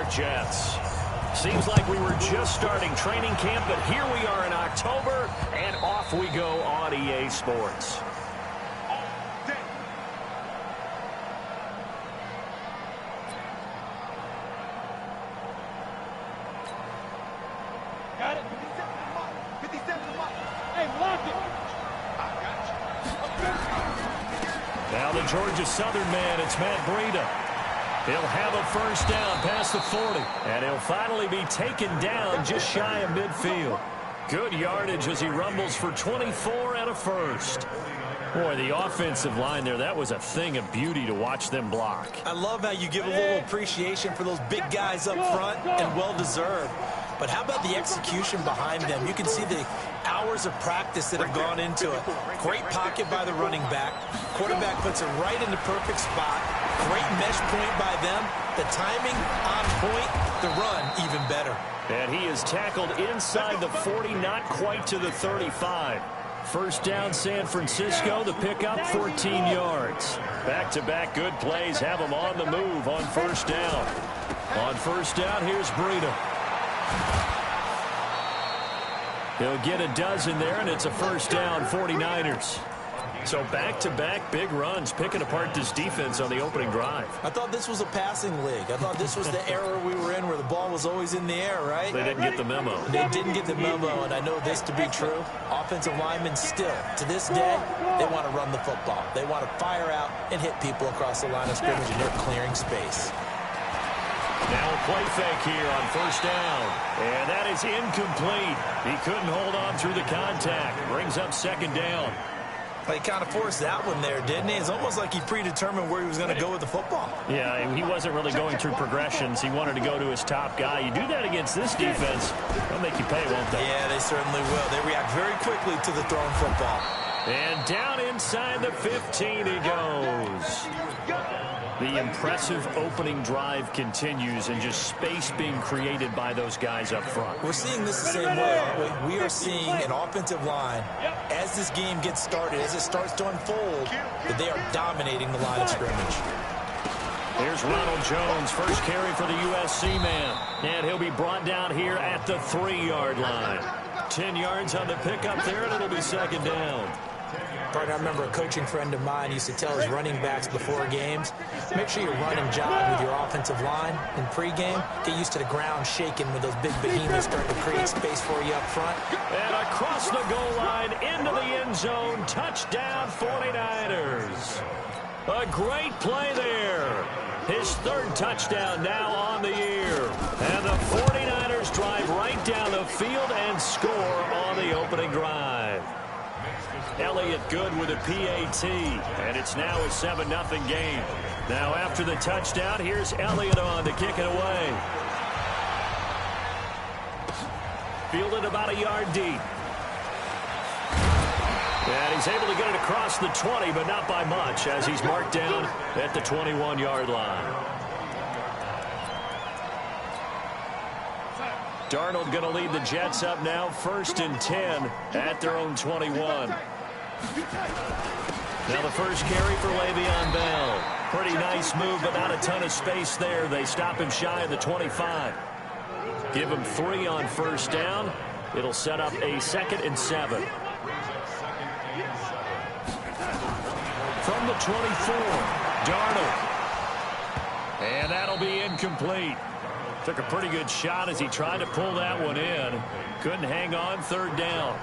York Jets. Seems like we were just starting training camp, but here we are in October, and off we go on EA Sports. Got it. 57 Hey, lock it. Now the Georgia Southern man, it's Matt Breida. He'll have a first down past the 40. And he'll finally be taken down just shy of midfield. Good yardage as he rumbles for 24 and a first. Boy, the offensive line there, that was a thing of beauty to watch them block. I love how you give a little appreciation for those big guys up front, and well-deserved. But how about the execution behind them? You can see the hours of practice that have gone into it. Great pocket by the running back. Quarterback puts it right in the perfect spot. Great mesh point by them. The timing on point. The run even better. And he is tackled inside the 40, not quite to the 35. First down, San Francisco. The pickup, 14 yards. Back-to-back good plays have them on the move on first down. On first down, here's Breida. He'll get a dozen there, and it's a first down, 49ers. So back-to-back big runs, picking apart this defense on the opening drive. I thought this was a passing league. I thought this was the era we were in where the ball was always in the air, right? They didn't get the memo. They didn't get the memo, and I know this to be true. Offensive linemen still, to this day, they want to run the football. They want to fire out and hit people across the line of scrimmage, and they're clearing space. Now a play fake here on first down. And that is incomplete. He couldn't hold on through the contact. Brings up second down. He kind of forced that one there, didn't he? It's almost like he predetermined where he was going to go with the football. Yeah, he wasn't really going through progressions. He wanted to go to his top guy. You do that against this defense, they'll make you pay, won't they? Yeah, they certainly will. They react very quickly to the thrown football. And down inside the 15 he goes. The impressive opening drive continues, and just space being created by those guys up front. We're seeing this the same way, aren't we? We are seeing an offensive line, as this game gets started, as it starts to unfold, that they are dominating the line of scrimmage. Here's Ronald Jones, first carry for the USC man. And he'll be brought down here at the 3-yard line. 10 yards on the pickup there, and it'll be second down. I remember a coaching friend of mine used to tell his running backs before games, make sure you run and jog with your offensive line in pregame. Get used to the ground shaking when those big behemoths start to create space for you up front. And across the goal line, into the end zone, touchdown 49ers. A great play there. His third touchdown now on the year. And the 49ers drive right down the field and score on the opening drive. Elliott good with a PAT, and it's now a 7-0 game. Now after the touchdown, here's Elliott on to kick it away. Fielded about a yard deep. And he's able to get it across the 20, but not by much, as he's marked down at the 21-yard line. Darnold going to lead the Jets up now, 1st and 10 at their own 21. Now the first carry for Le'Veon Bell. Pretty nice move, but not a ton of space there. They stop him shy of the 25. Give him 3 on first down. It'll set up a 2nd and 7. From the 24, Darnold. And that'll be incomplete. Took a pretty good shot as he tried to pull that one in. Couldn't hang on, 3rd down.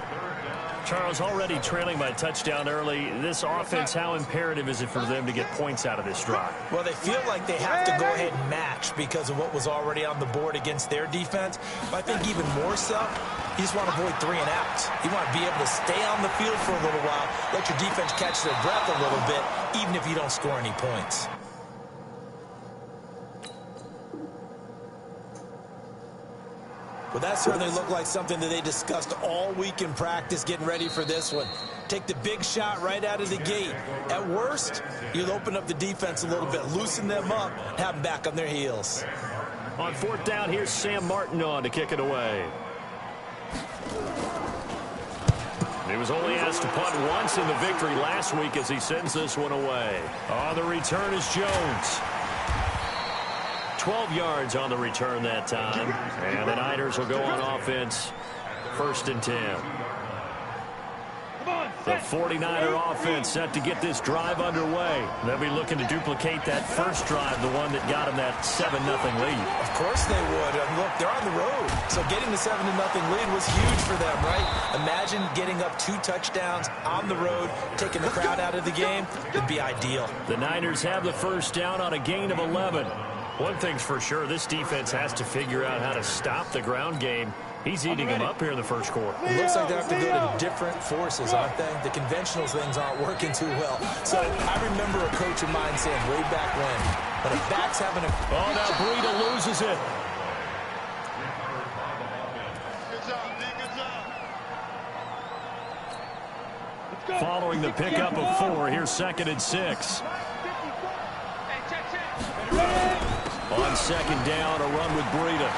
Charles, already trailing by a touchdown early. This offense, how imperative is it for them to get points out of this drive? Well, they feel like they have to go ahead and match because of what was already on the board against their defense. But I think even more so, you just want to avoid 3 and outs. You want to be able to stay on the field for a little while, let your defense catch their breath a little bit, even if you don't score any points. Well, that certainly looked like something that they discussed all week in practice, getting ready for this one. Take the big shot right out of the gate. At worst, you'll open up the defense a little bit, loosen them up, have them back on their heels. On 4th down, here's Sam Martin on to kick it away. He was only asked to punt once in the victory last week as he sends this one away. On the return is Jones. 12 yards on the return that time. And the Niners will go on offense, 1st and 10. The 49er offense set to get this drive underway. They'll be looking to duplicate that first drive, the one that got them that 7-0 lead. Of course they would. Look, they're on the road. So getting the 7-0 lead was huge for them, right? Imagine getting up 2 touchdowns on the road, taking the crowd out of the game. It'd be ideal. The Niners have the first down on a gain of 11. One thing's for sure, this defense has to figure out how to stop the ground game. He's eating them up here in the first quarter. It looks like they have to go to different forces, aren't they? The conventional things aren't working too well. So I remember a coach of mine saying way back when a back's having a... Oh, now Breida loses it. Good job, D. Good job. Following the pickup of 4, here's 2nd and 6. On 2nd down, a run with Breida.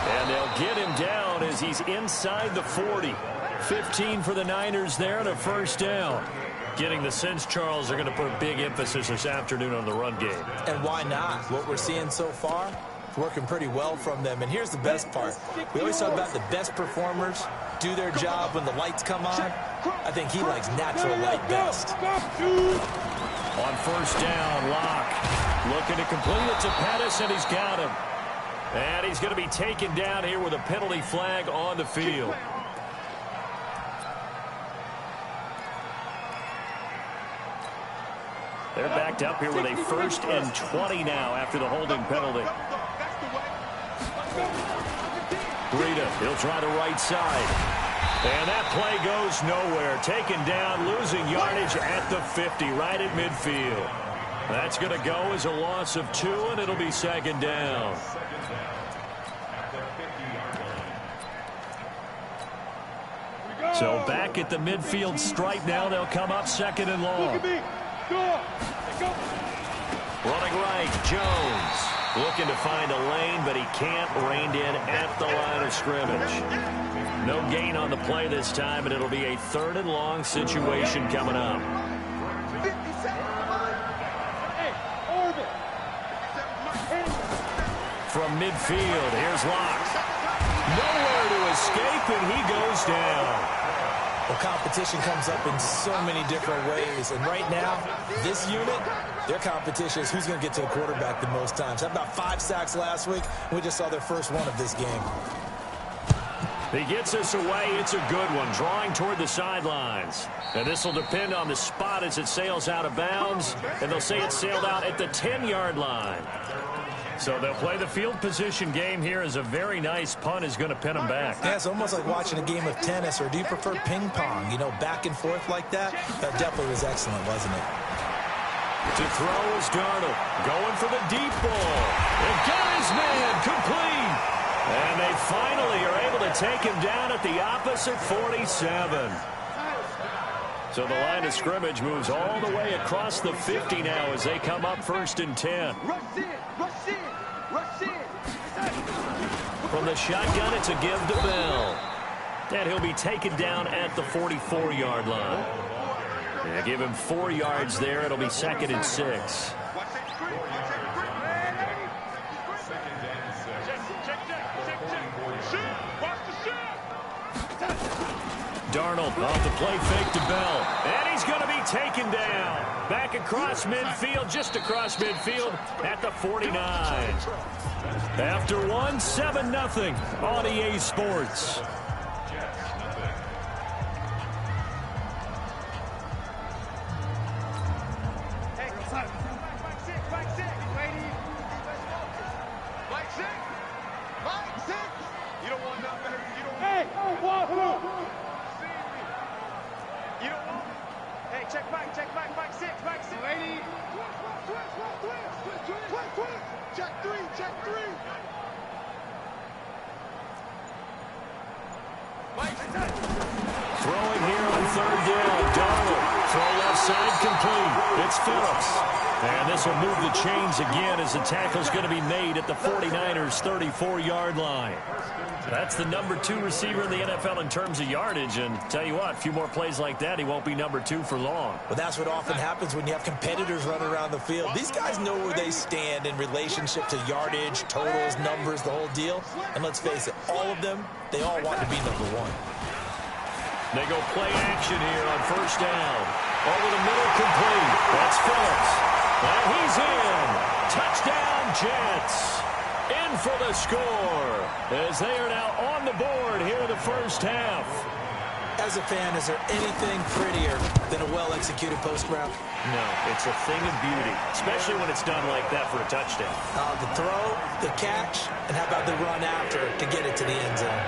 And they'll get him down as he's inside the 40. 15 for the Niners there and a first down. Getting the sense, Charles, are going to put a big emphasis this afternoon on the run game. And why not? What we're seeing so far, working pretty well from them. And here's the best part. We always talk about the best performers do their job when the lights come on. I think he likes natural light best. On first down, Locke looking to complete it to Pettis, and he's got him. And he's going to be taken down here with a penalty flag on the field. They're backed up here with a 1st and 20 now after the holding penalty. Breida, he'll try the right side. And that play goes nowhere. Taken down, losing yardage at the 50, right at midfield. That's going to go as a loss of 2, and it'll be 2nd down. So back at the midfield stripe now. They'll come up 2nd and long. Running right, Jones. Looking to find a lane, but he can't. Reined in at the line of scrimmage. No gain on the play this time, and it'll be a 3rd and long situation coming up. From midfield, here's Locke. Nowhere to escape, and he goes down. Well, competition comes up in so many different ways. And right now, this unit, their competition is who's going to get to the quarterback the most times. Had about 5 sacks last week. We just saw their first one of this game. He gets us away. It's a good one, drawing toward the sidelines. And this will depend on the spot as it sails out of bounds. And they'll say it sailed out at the 10-yard line. So they'll play the field position game here as a very nice punt is going to pin them back. Yeah, it's almost like watching a game of tennis, or do you prefer ping pong? You know, back and forth like that? That definitely was excellent, wasn't it? To throw is Darnold. Going for the deep ball. And got his man complete. And they finally are able to take him down at the opposite 47. So the line of scrimmage moves all the way across the 50 now as they come up 1st and 10. From the shotgun, it's a give to Bell. And he'll be taken down at the 44-yard line. Yeah, give him 4 yards there. It'll be 2nd and 6. Darnold off the play fake to Bell. And he's going to be taken down. Back across midfield, just across midfield at the 49. After 1, 7-0 on EA Sports. Throwing here on 3rd down. Darnold. Throw left side complete. It's Phillips. And this will move the chains again as the tackle's going to be made at the 49ers' 34-yard line. That's the number 2 receiver in the NFL in terms of yardage. And tell you what, a few more plays like that, he won't be number 2 for long. Well, that's what often happens when you have competitors running around the field. These guys know where they stand in relationship to yardage, totals, numbers, the whole deal. And let's face it, all of them, they all want to be number 1. They go play action here on first down. Over the middle, complete. That's Phillips. And he's in. Touchdown, Jets. In for the score as they are now on the board here in the first half. As a fan, is there anything prettier than a well-executed post route? No, it's a thing of beauty, especially when it's done like that for a touchdown. The throw, the catch, and how about the run after to get it to the end zone?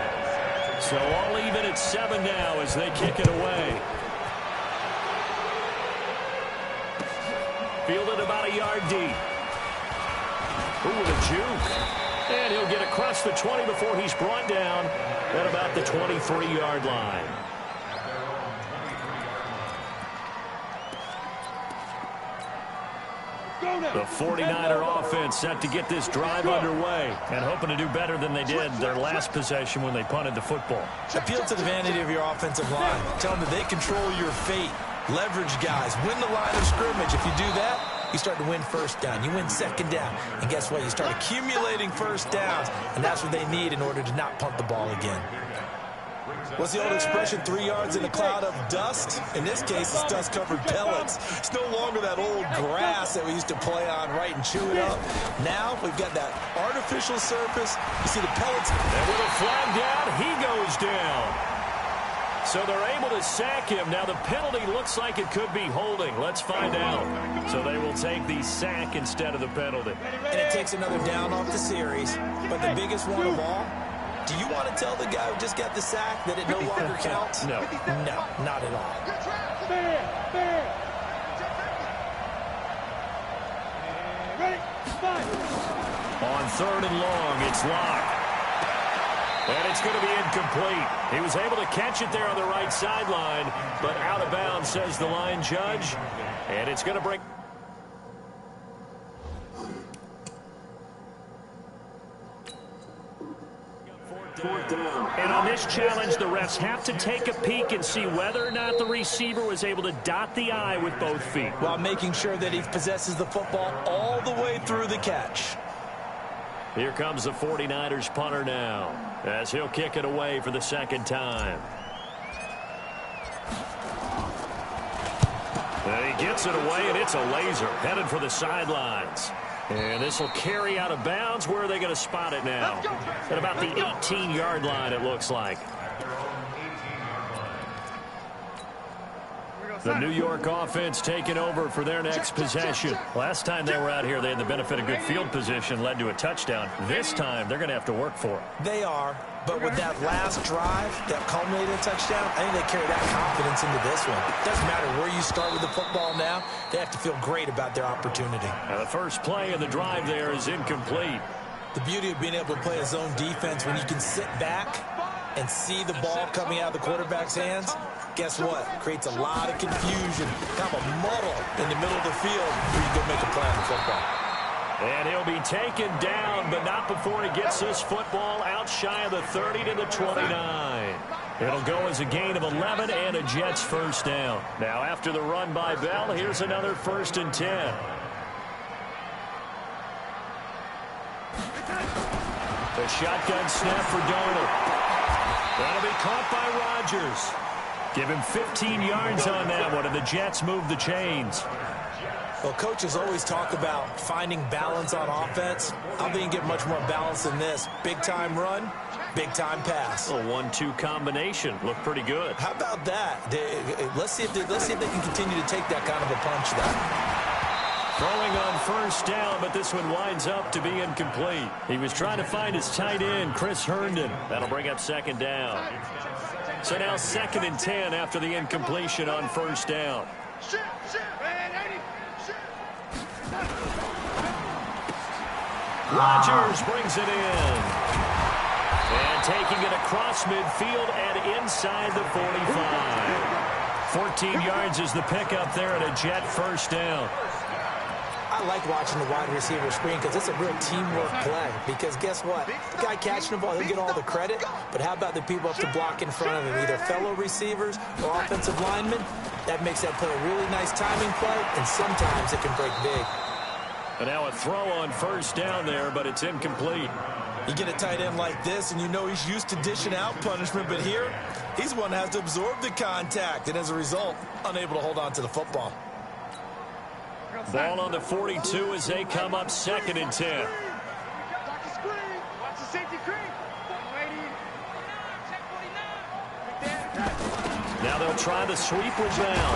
So all even at 7 now as they kick it away. Fielded about a yard deep. Ooh, with a juke. And he'll get across the 20 before he's brought down at about the 23-yard line. The 49er offense set to get this drive underway and hoping to do better than they did their last possession when they punted the football. Appeal to the vanity of your offensive line. Tell them that they control your fate. Leverage guys. Win the line of scrimmage. If you do that, you start to win first down. You win second down. And guess what? You start accumulating first downs. And that's what they need in order to not punt the ball again. What's the old expression, 3 yards in a cloud of dust? In this case, it's dust-covered pellets. It's no longer that old grass that we used to play on, right, and chew it up. Now we've got that artificial surface. You see the pellets. And with a flag down, he goes down. So they're able to sack him. Now the penalty looks like it could be holding. Let's find out. So they will take the sack instead of the penalty. And it takes another down off the series. But the biggest one of all, do you want to tell the guy who just got the sack that it no longer counts? No. No, not at all. On 3rd and long, it's Locke. And it's going to be incomplete. He was able to catch it there on the right sideline, but out of bounds, says the line judge. And it's going to break. And on this challenge, the refs have to take a peek and see whether or not the receiver was able to dot the I with both feet. While making sure that he possesses the football all the way through the catch. Here comes the 49ers punter now, as he'll kick it away for the second time. And he gets it away, and it's a laser headed for the sidelines. And this will carry out of bounds. Where are they going to spot it now? At about the 18-yard line, it looks like. The New York offense taking over for their next possession. Last time they were out here, they had the benefit of good field position, led to a touchdown. This time, they're going to have to work for it. They are, but with that last drive that culminated in a touchdown, I think they carry that confidence into this one. Doesn't matter where you start with the football now, they have to feel great about their opportunity. Now the first play of the drive there is incomplete. The beauty of being able to play a zone defense when you can sit back and see the ball coming out of the quarterback's hands, guess what? Creates a lot of confusion, kind of a muddle in the middle of the field where you go make a play on the football. And he'll be taken down, but not before he gets this football out shy of the 30 to the 29. It'll go as a gain of 11 and a Jets first down. Now after the run by Bell, here's another 1st and 10. The shotgun snap for Darnold. That'll be caught by Rodgers. Give him 15 yards on that one, and the Jets move the chains. Well, coaches always talk about finding balance on offense. I think you get much more balance than this. Big-time run, big-time pass. A 1-2 combination. Looked pretty good. How about that? Let's see if they can continue to take that kind of a punch there. Throwing on first down, but this one winds up to be incomplete. He was trying to find his tight end, Chris Herndon. That'll bring up second down. So now 2nd and 10 after the incompletion on first down. Rodgers brings it in. And taking it across midfield and inside the 45. 14 yards is the pickup there at a Jet first down. I like watching the wide receiver screen because it's a real teamwork play. Because guess what? The guy catching the ball, he'll get all the credit. But how about the people up to block in front of him, either fellow receivers or offensive linemen? That makes that play a really nice timing play, and sometimes it can break big. And now a throw on first down there, but it's incomplete. You get a tight end like this, and you know he's used to dishing out punishment, but here, he's one that has to absorb the contact, and as a result, unable to hold on to the football. Ball on the 42 as they come up 2nd and 10. Watch the screen. Watch the safety screen. Now they'll try the sweep with Bell.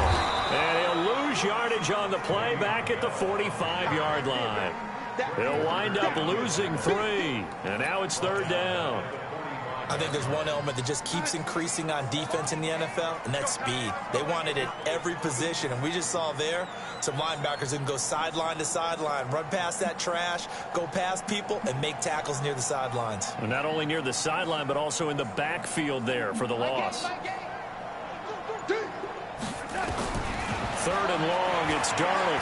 And he'll lose yardage on the play back at the 45-yard line. He'll wind up losing 3. And now it's 3rd down. I think there's one element that just keeps increasing on defense in the NFL, and that's speed. They want it at every position, and we just saw there some linebackers who can go sideline to sideline, run past that trash, go past people, and make tackles near the sidelines. And not only near the sideline, but also in the backfield there for the loss. 3rd and long, it's Darnold.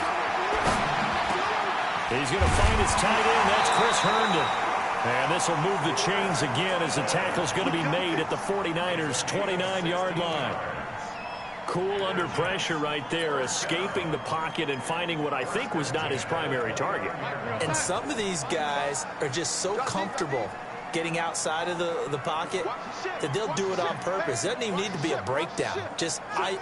He's going to find his tight end. That's Chris Herndon. And this will move the chains again as the tackle's going to be made at the 49ers' 29-yard line. Cool under pressure right there, escaping the pocket and finding what I think was not his primary target. And some of these guys are just so comfortable getting outside of the pocket that they'll do it on purpose. It doesn't even need to be a breakdown.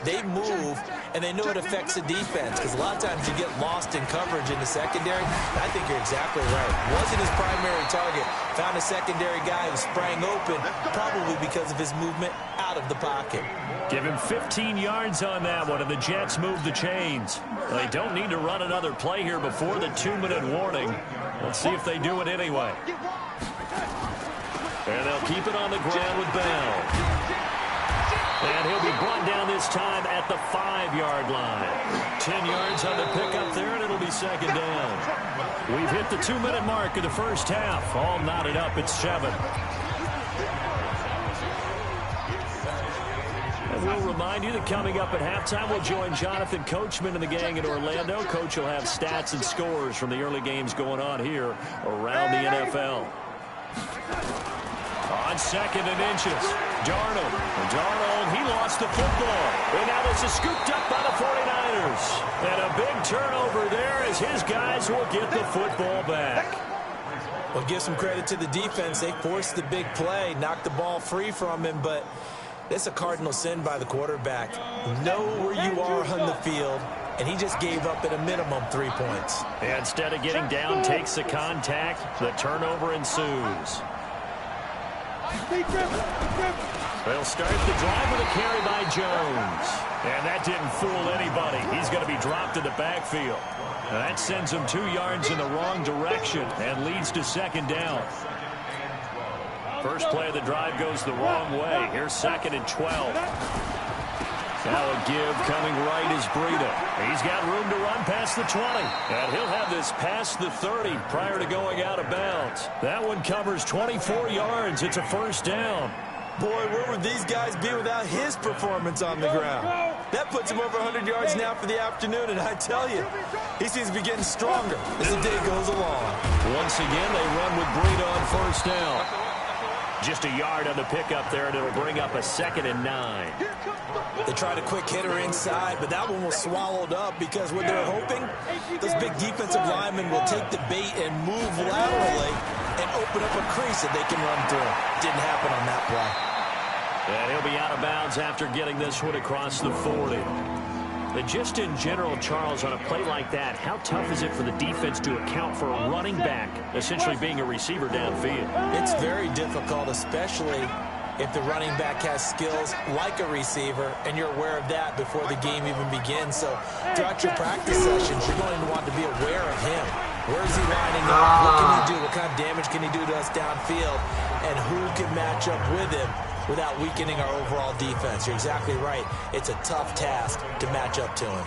They move, and they know it affects the defense, because a lot of times you get lost in coverage in the secondary. And I think you're exactly right. Wasn't his primary target. Found a secondary guy who sprang open, probably because of his movement out of the pocket. Give him 15 yards on that one, and the Jets move the chains. They don't need to run another play here before the 2-minute warning. Let's see if they do it anyway. And they'll keep it on the ground with Bell. And he'll be brought down this time at the 5-yard line. 10 yards on the pickup there, and it'll be 2nd down. We've hit the 2-minute mark of the first half. All knotted up at 7. And we'll remind you that coming up at halftime, we'll join Jonathan Coachman and the gang in Orlando. Coach will have stats and scores from the early games going on here around the NFL. On 2nd and inches, Darnold, he lost the football. And now this is scooped up by the 49ers. And a big turnover there as his guys will get the football back. Well, give some credit to the defense. They forced the big play, knocked the ball free from him, but it's a cardinal sin by the quarterback. Know where you are on the field, and he just gave up at a minimum 3 points. And instead of getting down, takes the contact. The turnover ensues. They'll start the drive with a carry by Jones. And that didn't fool anybody. He's going to be dropped in the backfield. That sends him 2 yards in the wrong direction and leads to 2nd down. First play of the drive goes the wrong way. Here's 2nd and 12. Now a give coming right is Breida. He's got room to run past the 20. And he'll have this past the 30 prior to going out of bounds. That one covers 24 yards. It's a 1st down. Boy, where would these guys be without his performance on the ground? That puts him over 100 yards now for the afternoon, and I tell you, he seems to be getting stronger as the day goes along. Once again, they run with Breida on 1st down. Just a yard on the pickup there, and it'll bring up a 2nd and 9. They tried a quick hitter inside, but that one was swallowed up because what they're hoping, those big defensive linemen will take the bait and move laterally and open up a crease that they can run through. Didn't happen on that play. And he'll be out of bounds after getting this one across the 40. But just in general, Charles, on a play like that, how tough is it for the defense to account for a running back essentially being a receiver downfield? It's very difficult, especially if the running back has skills like a receiver, and you're aware of that before the game even begins. So throughout your practice sessions, you're going to want to be aware of him. Where is he lining up? What can he do? What kind of damage can he do to us downfield? And who can match up with him without weakening our overall defense? You're exactly right. It's a tough task to match up to him.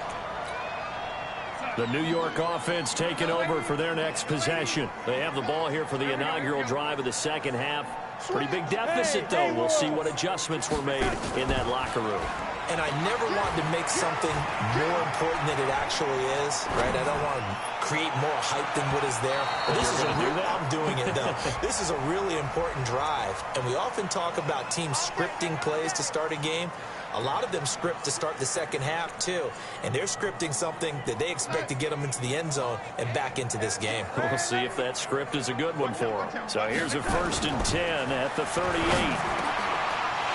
The New York offense taking over for their next possession. They have the ball here for the inaugural drive of the second half. Pretty big deficit, though. We'll see what adjustments were made in that locker room. And I never want to make something more important than it actually is, right? I don't want to create more hype than what is there. But this is I'm doing it, though. This is a really important drive. And we often talk about teams scripting plays to start a game. A lot of them script to start the second half, too. And they're scripting something that they expect to get them into the end zone and back into this game. We'll see if that script is a good one for them. So here's a 1st and 10 at the 38.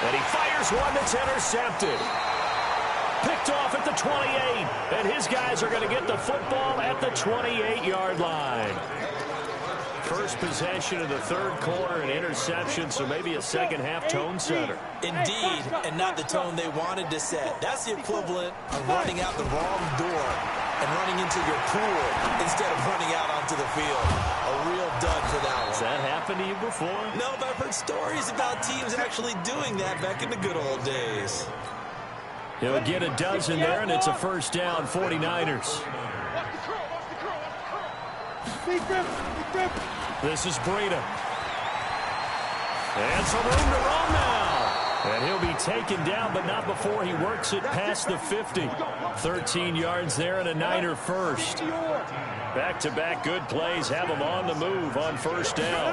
And he fires one that's intercepted. Picked off at the 28. And his guys are going to get the football at the 28-yard line. First possession of the third quarter, an interception, so maybe a second-half tone setter. Indeed, and not the tone they wanted to set. That's the equivalent of running out the wrong door and running into your pool instead of running out onto the field. A real dud for that one. Has that happened to you before? No, but I've heard stories about teams actually doing that back in the good old days. He'll get a dozen there, and it's a first down, 49ers. This is Breida. And some room to run now. And he'll be taken down, but not before he works it past the 50. 13 yards there and a Niner first. Back-to-back good plays have him on the move on first down.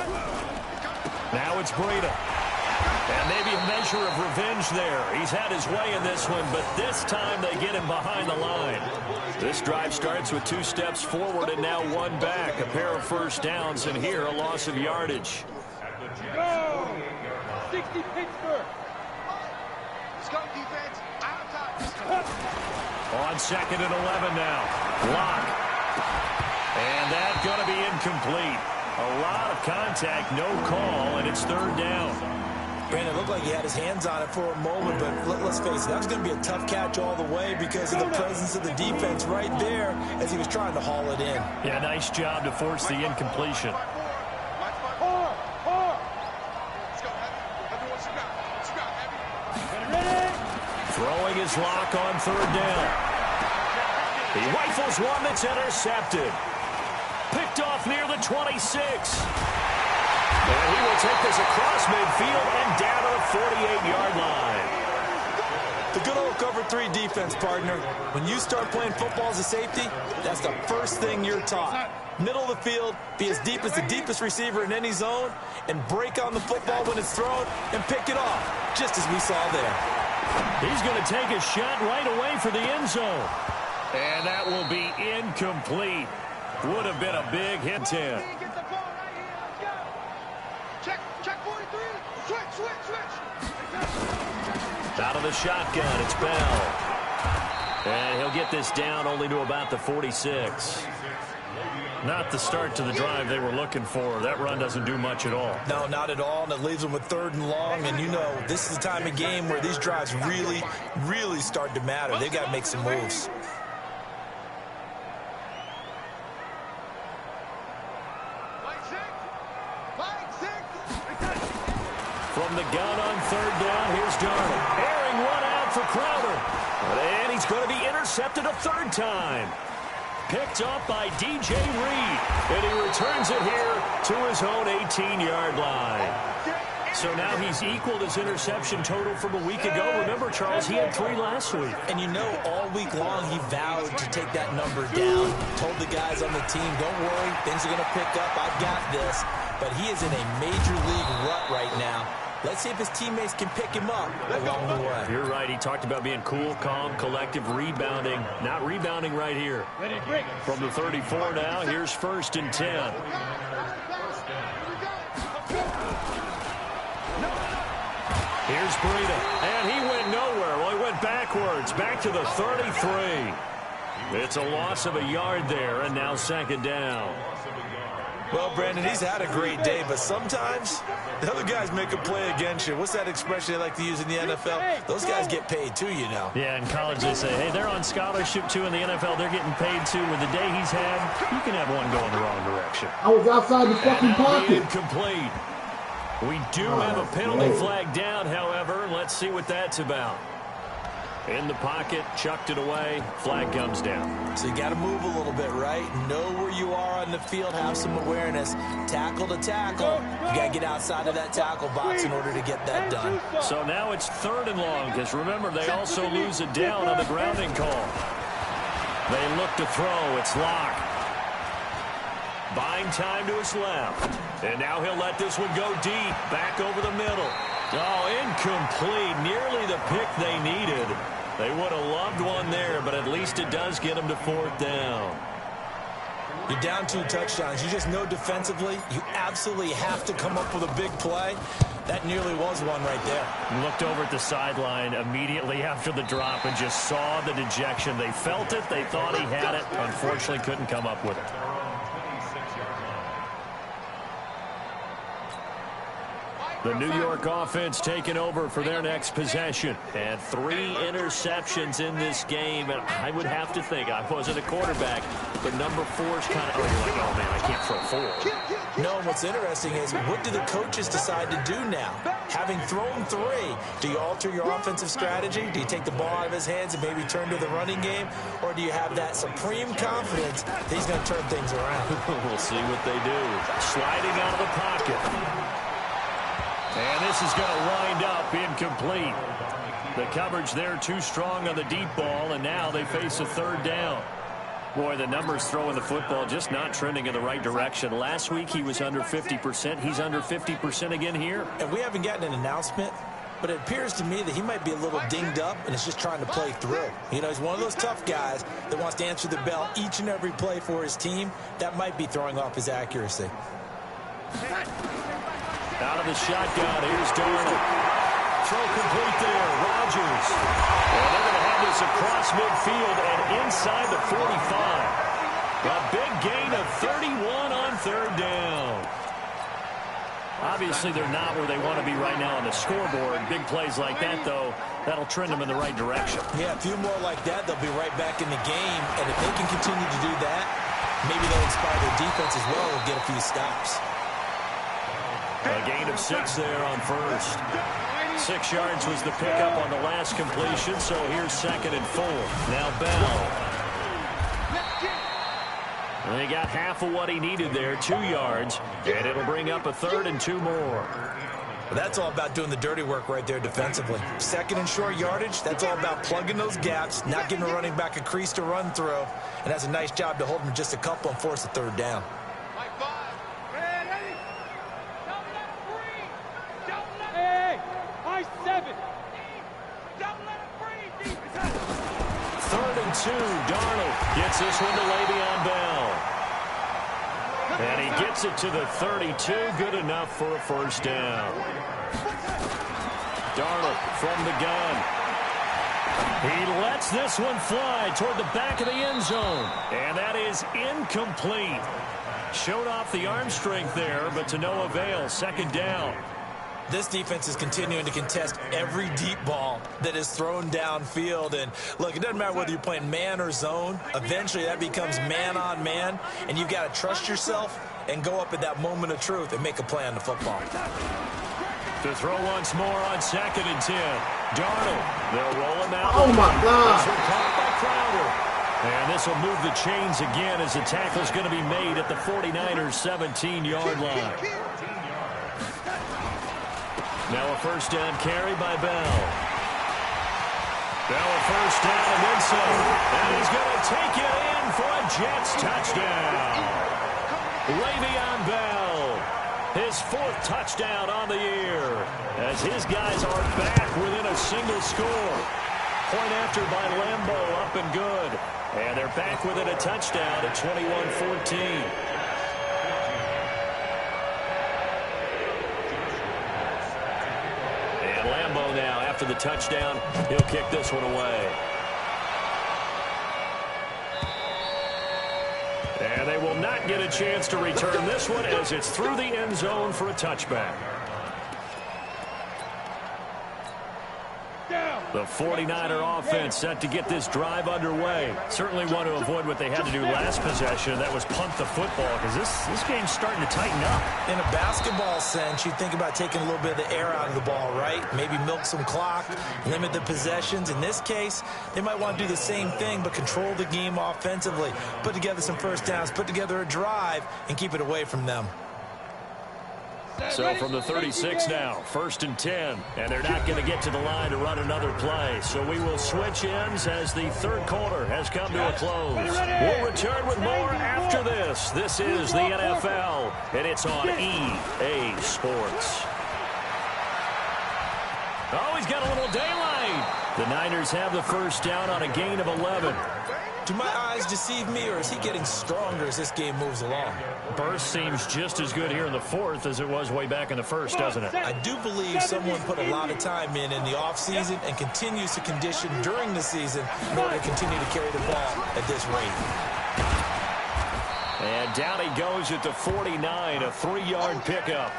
Now it's Breida. And maybe a measure of revenge there. He's had his way in this one, but this time they get him behind the line. This drive starts with 2 steps forward and now 1 back. A pair of first downs, and here a loss of yardage. Go! 60 Pittsburgh. Let's go, defense. On 2nd and 11 now. Lock. And that's going to be incomplete. A lot of contact, no call, and it's 3rd down. Brandon, it looked like he had his hands on it for a moment, but let's face it, that was going to be a tough catch all the way because of the presence of the defense right there as he was trying to haul it in. Yeah, nice job to force the incompletion. Throwing his lock on 3rd down. He rifles one that's intercepted. Picked off near the 26. And he will take this across midfield and down to the 48-yard line. The good old cover 3 defense, partner. When you start playing football as a safety, that's the first thing you're taught. Middle of the field, be as deep as the deepest receiver in any zone, and break on the football when it's thrown and pick it off, just as we saw there. He's going to take a shot right away for the end zone. And that will be incomplete. Would have been a big hit 10. Check 43. Switch. Out of the shotgun, it's Bell. And he'll get this down only to about the 46. Not the start to the drive they were looking for. That run doesn't do much at all. No, not at all, and it leaves them with 3rd and long. And you know, this is the time of game where these drives really start to matter. They've got to make some moves. From the gun on 3rd down, here's Darnold. Airing one out for Crowder. And he's going to be intercepted a 3rd time. Picked up by DJ Reed. And he returns it here to his own 18-yard line. So now he's equaled his interception total from a week ago. Remember, Charles, he had 3 last week. And you know, all week long he vowed to take that number down. Told the guys on the team, don't worry, things are going to pick up. I've got this. But he is in a major league rut right now. Let's see if his teammates can pick him up along the way. You're right. He talked about being cool, calm, collective, rebounding. Not rebounding right here. From the 34 now, here's 1st and 10. Here's Breida. And he went nowhere. Well, he went backwards. Back to the 33. It's a loss of a yard there, and now 2nd down. Well, Brandon, he's had a great day, but sometimes the other guys make a play against you. What's that expression they like to use in the NFL? Those guys get paid too, you know. Yeah, in college they say, hey, they're on scholarship too. In the NFL, they're getting paid too. With the day he's had, you can have one going the wrong direction. I was outside the fucking pocket. Incomplete. We do have a penalty flag down, however. Let's see what that's about. In the pocket, chucked it away, flag comes down. So you got to move a little bit, right? Know where you are on the field, have some awareness. Tackle to tackle. You got to get outside of that tackle box in order to get that done. So now it's 3rd and long, because remember, they also lose it down on the grounding call. They look to throw. It's Locke. Buying time to his left. And now he'll let this one go deep, back over the middle. Oh, incomplete. Nearly the pick they needed. They would have loved one there, but at least it does get them to 4th down. You're down 2 touchdowns. You just know defensively you absolutely have to come up with a big play. That nearly was one right there. Looked over at the sideline immediately after the drop and just saw the dejection. They felt it. They thought he had it. Unfortunately, couldn't come up with it. The New York offense taking over for their next possession. And 3 interceptions in this game. And I would have to think, I wasn't a quarterback, but number 4 is kind of, you're like, oh, man, I can't throw 4. No, what's interesting is, what do the coaches decide to do now? Having thrown 3, do you alter your offensive strategy? Do you take the ball out of his hands and maybe turn to the running game? Or do you have that supreme confidence that he's going to turn things around? We'll see what they do. Sliding out of the pocket. And this is going to wind up incomplete. The coverage there too strong on the deep ball, and now they face a 3rd down. Boy, the numbers throwing the football just not trending in the right direction. Last week he was under 50%. He's under 50% again here. And we haven't gotten an announcement, but it appears to me that he might be a little dinged up and is just trying to play through. You know, he's one of those tough guys that wants to answer the bell each and every play for his team. That might be throwing off his accuracy. Out of the shotgun, here's Darnold. Throw complete there, Rodgers. And they're going to have this across midfield and inside the 45. A big gain of 31 on 3rd down. Obviously, they're not where they want to be right now on the scoreboard. Big plays like that, though, that'll trend them in the right direction. Yeah, a few more like that, they'll be right back in the game. And if they can continue to do that, maybe they'll inspire their defense as well and get a few stops. A gain of 6 there on 1st. 6 yards was the pickup on the last completion, so here's 2nd and 4. Now Bell. And he got half of what he needed there, 2 yards, and it'll bring up a 3rd and 2 more. Well, that's all about doing the dirty work right there defensively. 2nd and short yardage, that's all about plugging those gaps, not giving a running back a crease to run through, and that's a nice job to hold him just a couple and force a 3rd down. Darnold gets this one to Le'Veon Bell. And he gets it to the 32. Good enough for a 1st down. Darnold from the gun. He lets this one fly toward the back of the end zone. And that is incomplete. Showed off the arm strength there, but to no avail. 2nd down. This defense is continuing to contest every deep ball that is thrown downfield. And, look, it doesn't matter whether you're playing man or zone. Eventually, that becomes man on man. And you've got to trust yourself and go up at that moment of truth and make a play on the football. To throw once more on 2nd and 10. Darnold, they'll roll him out. Oh, my God. This one caught by Crowder. And this will move the chains again as the tackle's going to be made at the 49ers' 17-yard line. Now a 1st down carry by Bell. Bell a 1st down and then some. And he's going to take it in for a Jets touchdown. Le'Veon Bell, his 4th touchdown on the year, as his guys are back within a single score. Point after by Lambeau, up and good. And they're back within a touchdown at 21-14. Lambeau now, after the touchdown, he'll kick this one away. And they will not get a chance to return this one as it's through the end zone for a touchback. The The 49er offense set to get this drive underway. Certainly want to avoid what they had to do last possession. That was punt the football, because this game's starting to tighten up. In a basketball sense, you think about taking a little bit of the air out of the ball, right? Maybe milk some clock, limit the possessions. In this case, they might want to do the same thing, but control the game offensively. Put together some first downs, put together a drive, and keep it away from them. So from the 36 now, 1st and 10, and they're not going to get to the line to run another play. So we will switch ends as the third quarter has come to a close. We'll return with more after this. This is the NFL, and it's on EA Sports. Oh, he's got a little daylight. The Niners have the first down on a gain of 11. Do my eyes deceive me, or is he getting stronger as this game moves along? Burst seems just as good here in the fourth as it was way back in the first, doesn't it? I do believe someone put a lot of time in the offseason and continues to condition during the season in order to continue to carry the ball at this rate. And down he goes at the 49, a 3-yard pickup.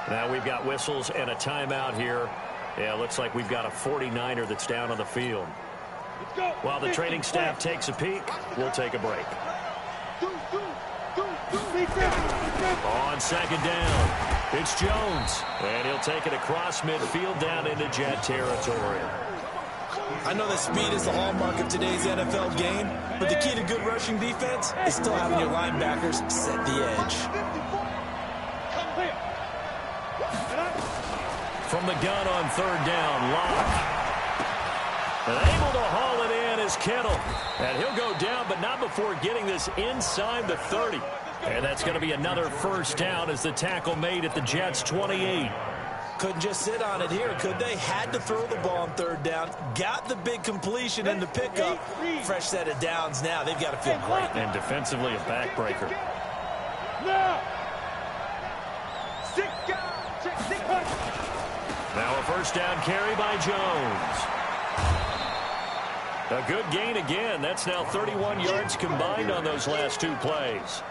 Now we've got whistles and a timeout here. Yeah, looks like we've got a 49er that's down on the field. While the training staff takes a peek, we'll take a break. On second down, it's Jones. And he'll take it across midfield down into Jet territory. I know that speed is the hallmark of today's NFL game, but the key to good rushing defense is still having your linebackers set the edge. From the gun on third down, Locke. And able to haul it in is Kittle. And he'll go down, but not before getting this inside the 30. And that's going to be another first down as the tackle made at the Jets' 28. Couldn't just sit on it here, could they? Had to throw the ball on third down. Got the big completion in the pickup. Fresh set of downs now. They've got to feel great. And defensively, a backbreaker. Now a first down carry by Jones. A good gain again. That's now 31 yards combined on those last two plays.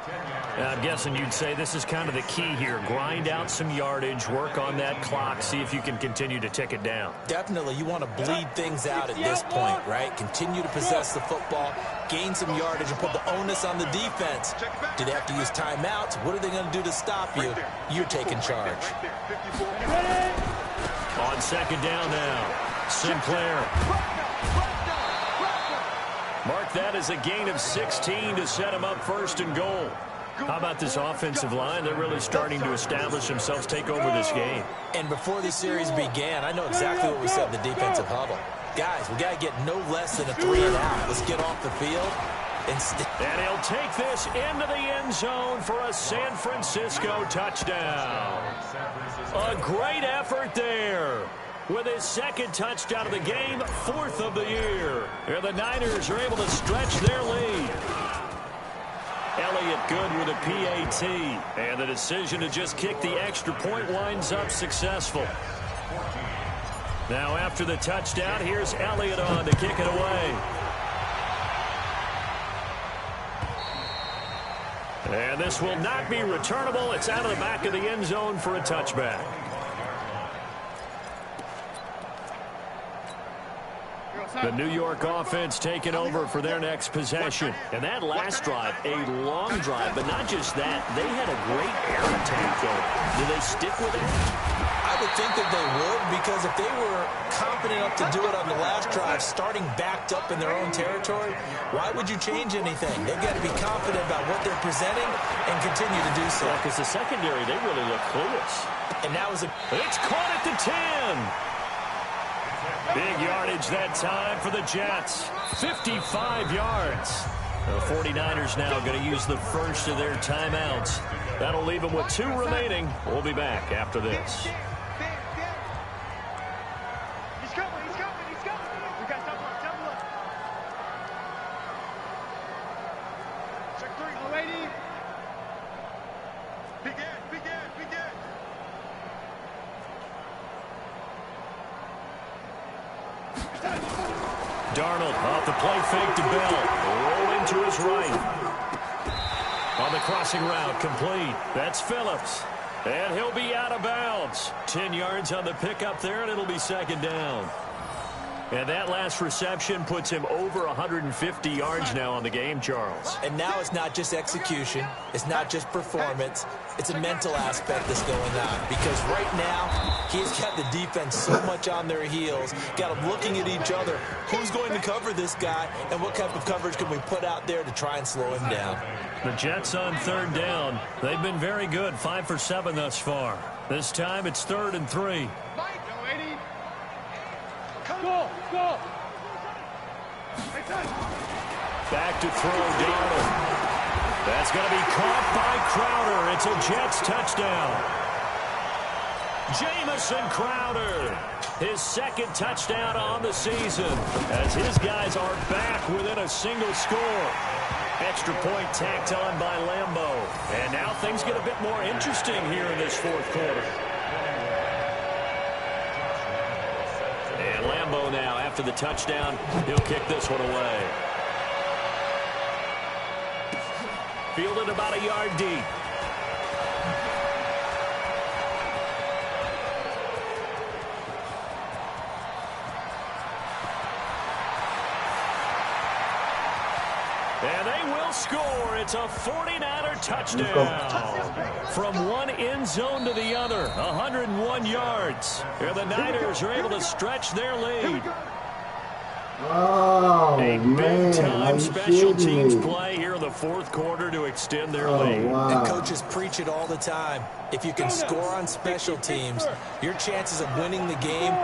Now, I'm guessing you'd say this is kind of the key here. Grind out some yardage, work on that clock, see if you can continue to tick it down. Definitely. You want to bleed things out at this point, right? Continue to possess the football, gain some yardage, and put the onus on the defense. Do they have to use timeouts? What are they going to do to stop you? You're taking charge. On second down now, Sinclair. Mark that as a gain of 16 to set him up first and goal. How about this offensive line? They're really starting to establish themselves, take over this game. And before the series began, I know exactly what we said in the defensive huddle. Guys, we got to get no less than a 3-and-out. Let's get off the field. And he'll take this into the end zone for a San Francisco touchdown. A great effort there. With his second touchdown of the game, 4th of the year. And the Niners are able to stretch their lead. Elliott good with a PAT. And the decision to just kick the extra point winds up successful. Now after the touchdown, here's Elliott on to kick it away. And this will not be returnable. It's out of the back of the end zone for a touchback. The New York offense taking over for their next possession. And that last drive, a long drive, but not just that. They had a great air attack going. Do they stick with it? I would think that they would, because if they were confident enough to do it on the last drive, starting backed up in their own territory, why would you change anything? They've got to be confident about what they're presenting and continue to do so. Because the secondary, they really look clueless. And that was It's caught at the 10. Big yardage that time for the Jets. 55 yards. The 49ers now going to use the first of their timeouts. That'll leave them with 2 remaining. We'll be back after this. He's coming. We got double up. Check 3. Lady. Begin. Darnold off the play fake to Bell. Roll into his right. On the crossing route, complete. That's Phillips. And he'll be out of bounds. 10 yards on the pickup there, and it'll be second down. And that last reception puts him over 150 yards now on the game, Charles. And now it's not just execution. It's not just performance. It's a mental aspect that's going on. Because right now, he's got the defense so much on their heels, got them looking at each other. Who's going to cover this guy, and what type of coverage can we put out there to try and slow him down? The Jets on third down. They've been very good, 5 for 7 thus far. This time it's 3rd and 3. Go. Back to throw, Darnold. That's going to be caught by Crowder. It's a Jets touchdown. Jamison Crowder, his 2nd touchdown on the season, as his guys are back within a single score. Extra point tacked on by Lambo. And now things get a bit more interesting here in this 4th quarter. And Lambo now, after the touchdown, he'll kick this one away. Fielded about a yard deep. And they will score. It's a 49er touchdown. From one end zone to the other, 101 yards. And the Niners are able to stretch their lead. Oh, A man, big-time special teams play here in the 4th quarter to extend their lead. Wow. And coaches preach it all the time. If you can score on special teams, your chances of winning the game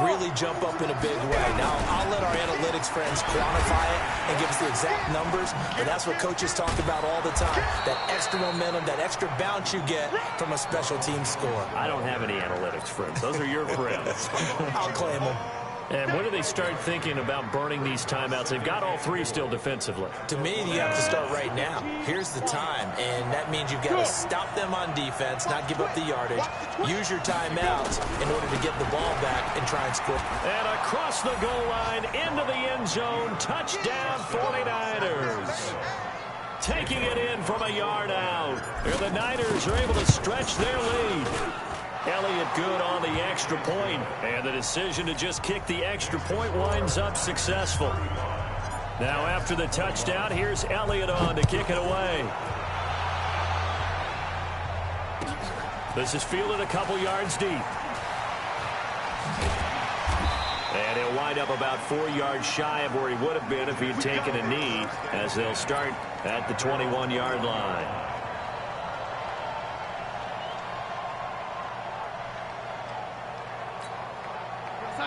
really jump up in a big way. Now, I'll let our analytics friends quantify it and give us the exact numbers, but that's what coaches talk about all the time. That extra momentum, that extra bounce you get from a special team score. I don't have any analytics friends. Those are your friends. I'll claim them. And when do they start thinking about burning these timeouts? They've got all 3 still defensively. To me, you have to start right now. Here's the time, and that means you've got to stop them on defense, not give up the yardage. Use your timeouts in order to get the ball back and try and score. And across the goal line, into the end zone, touchdown 49ers. Taking it in from a yard out. And the Niners are able to stretch their lead. Elliott good on the extra point, and the decision to just kick the extra point winds up successful. Now after the touchdown, here's Elliott on to kick it away. This is fielded a couple yards deep. And he'll wind up about 4 yards shy of where he would have been if he had taken a knee, as they'll start at the 21-yard line.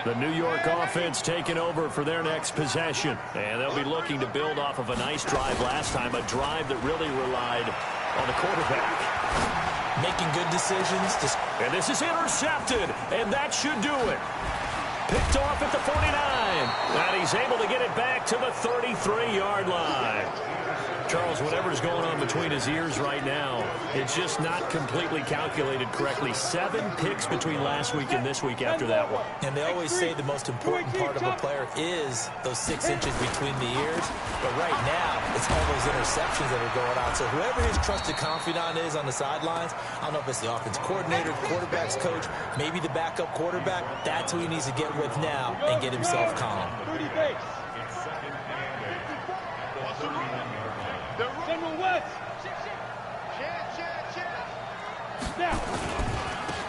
The New York offense taking over for their next possession. And they'll be looking to build off of a nice drive last time, a drive that really relied on the quarterback. Making good decisions. And this is intercepted, and that should do it. Picked off at the 49. And he's able to get it back to the 33-yard line. Charles, whatever's going on between his ears right now, it's just not completely calculated correctly. 7 picks between last week and this week after that one. And they always say the most important part of a player is those 6 inches between the ears. But right now, it's all those interceptions that are going on. So whoever his trusted confidant is on the sidelines, I don't know if it's the offense coordinator, quarterback's coach, maybe the backup quarterback, that's who he needs to get with now and get himself calm.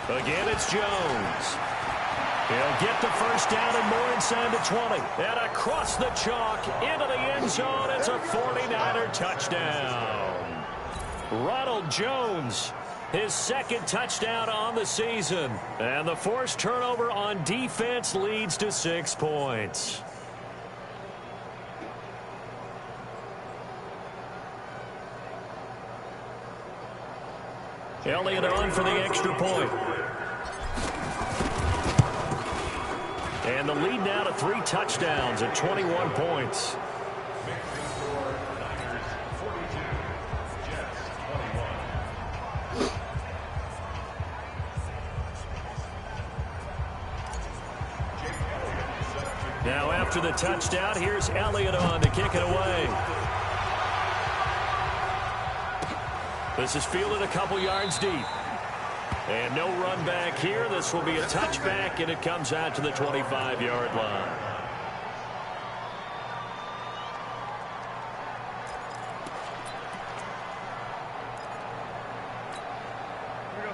Again, it's Jones. He'll get the first down and more inside the 20. And across the chalk into the end zone. It's a 49er touchdown. Ronald Jones, his 2nd touchdown on the season. And the forced turnover on defense leads to 6 points. Elliott on for the extra point. And the lead now to 3 touchdowns at 21 points. Now after the touchdown, here's Elliott on to kick it away. This is fielded a couple yards deep. And no run back here. This will be a touchback, and it comes out to the 25-yard line.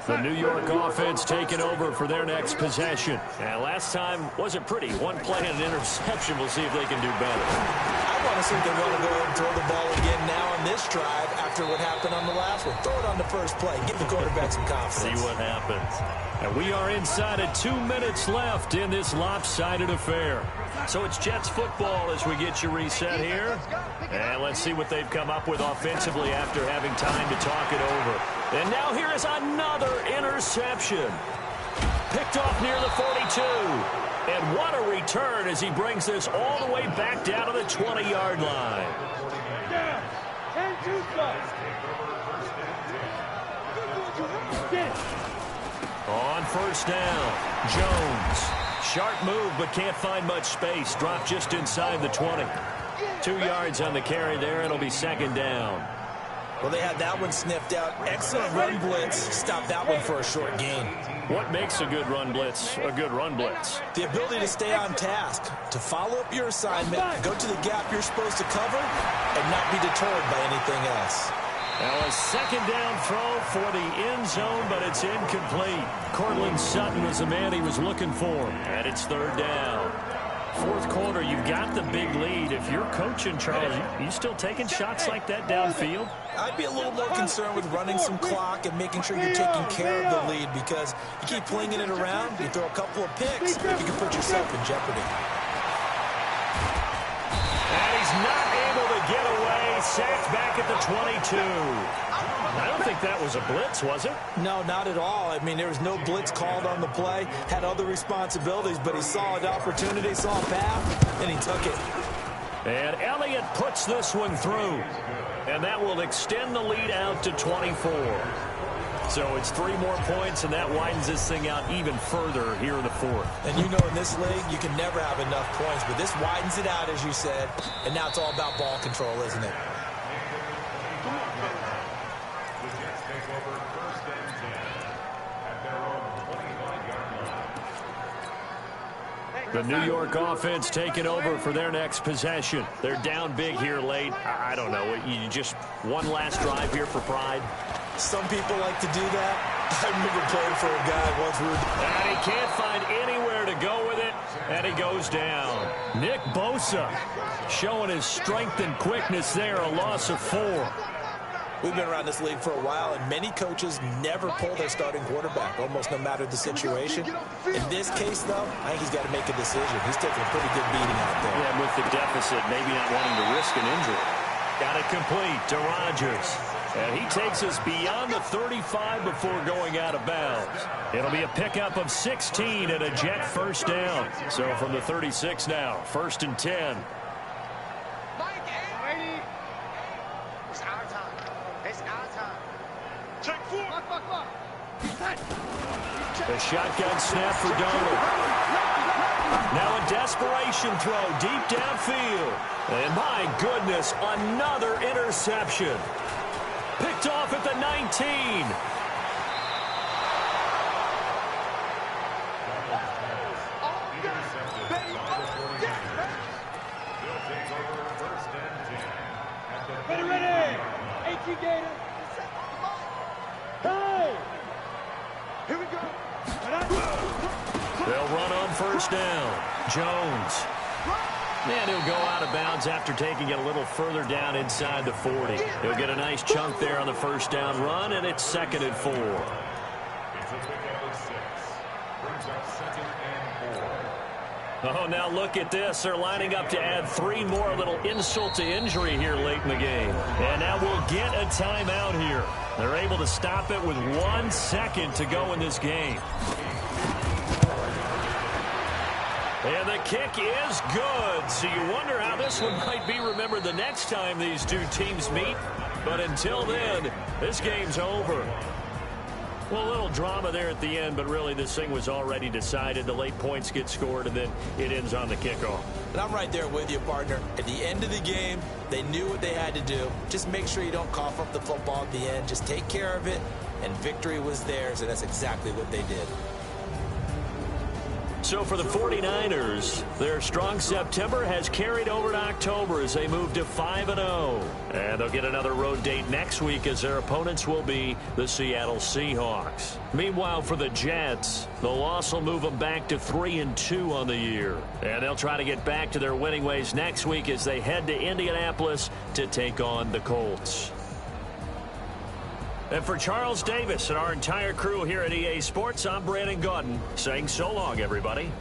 The New York offense taking over for their next possession. And last time wasn't pretty. One play and an interception. We'll see if they can do better. I want to see if they want to go ahead and throw the ball again now on this drive after what happened on the last one. Throw it on the first play. Give the quarterback some confidence. See what happens. And we are inside of 2 minutes left in this lopsided affair. So it's Jets football as we get you reset here. And let's see what they've come up with offensively after having time to talk it over. And now here is another interception. Picked off near the 42. And what a return as he brings this all the way back down to the 20-yard line. On first down, Jones. Sharp move, but can't find much space. Dropped just inside the 20. 2 yards on the carry there. It'll be second down. Well, they had that one sniffed out. Excellent run blitz. Stop that one for a short gain. What makes a good run blitz a good run blitz? The ability to stay on task, to follow up your assignment, go to the gap you're supposed to cover, and not be deterred by anything else. Now a second down throw for the end zone, but it's incomplete. Cortland Sutton was the man he was looking for, and it's third down. Fourth quarter, you've got the big lead. If you're coaching, Charles, you still taking shots like that downfield? I'd be a little more concerned with running some clock and making sure you're taking care of the lead, because you keep flinging it around, you throw a couple of picks, you can put yourself in jeopardy. And he's not able to get away. Sacked back at the 22. I don't think that was a blitz, was it? No, not at all. I mean, there was no blitz called on the play. Had other responsibilities, but he saw an opportunity, saw a path, and he took it. And Elliott puts this one through. And that will extend the lead out to 24. So it's 3 more points, and that widens this thing out even further here in the fourth. And you know in this league, you can never have enough points, but this widens it out, as you said, and now it's all about ball control, isn't it? The New York offense taking over for their next possession. They're down big here late. I don't know. You just one last drive here for pride. Some people like to do that. I remember playing for a guy once. And he can't find anywhere to go with it, and he goes down. Nick Bosa showing his strength and quickness there, a loss of 4. We've been around this league for a while, and many coaches never pull their starting quarterback, almost no matter the situation. In this case, though, I think he's got to make a decision. He's taking a pretty good beating out there. Yeah, with the deficit, maybe not wanting to risk an injury. Got it complete to Rodgers. And he takes us beyond the 35 before going out of bounds. It'll be a pickup of 16 and a Jet first down. So from the 36 now, 1st and 10. The shotgun snap for Donald. Now a desperation throw deep downfield. And my goodness, another interception. Picked off at the 19. Ready. 18 Gator. Hey. Here we go. They'll run on first down. Jones. And he'll go out of bounds after taking it a little further down inside the 40. He'll get a nice chunk there on the first down run, and it's 2nd and 4. Oh, now look at this. They're lining up to add 3 more, a little insult to injury here late in the game. And now we'll get a timeout here. They're able to stop it with 1 second to go in this game. And the kick is good. So you wonder how this one might be remembered the next time these two teams meet. But until then, this game's over. Well, a little drama there at the end, but really this thing was already decided. The late points get scored, and then it ends on the kickoff. And I'm right there with you, partner. At the end of the game, they knew what they had to do. Just make sure you don't cough up the football at the end. Just take care of it, and victory was theirs, and that's exactly what they did. So for the 49ers, their strong September has carried over to October as they move to 5-0. And they'll get another road date next week as their opponents will be the Seattle Seahawks. Meanwhile, for the Jets, the loss will move them back to 3-2 on the year. And they'll try to get back to their winning ways next week as they head to Indianapolis to take on the Colts. And for Charles Davis and our entire crew here at EA Sports, I'm Brandon Gaudin saying so long, everybody.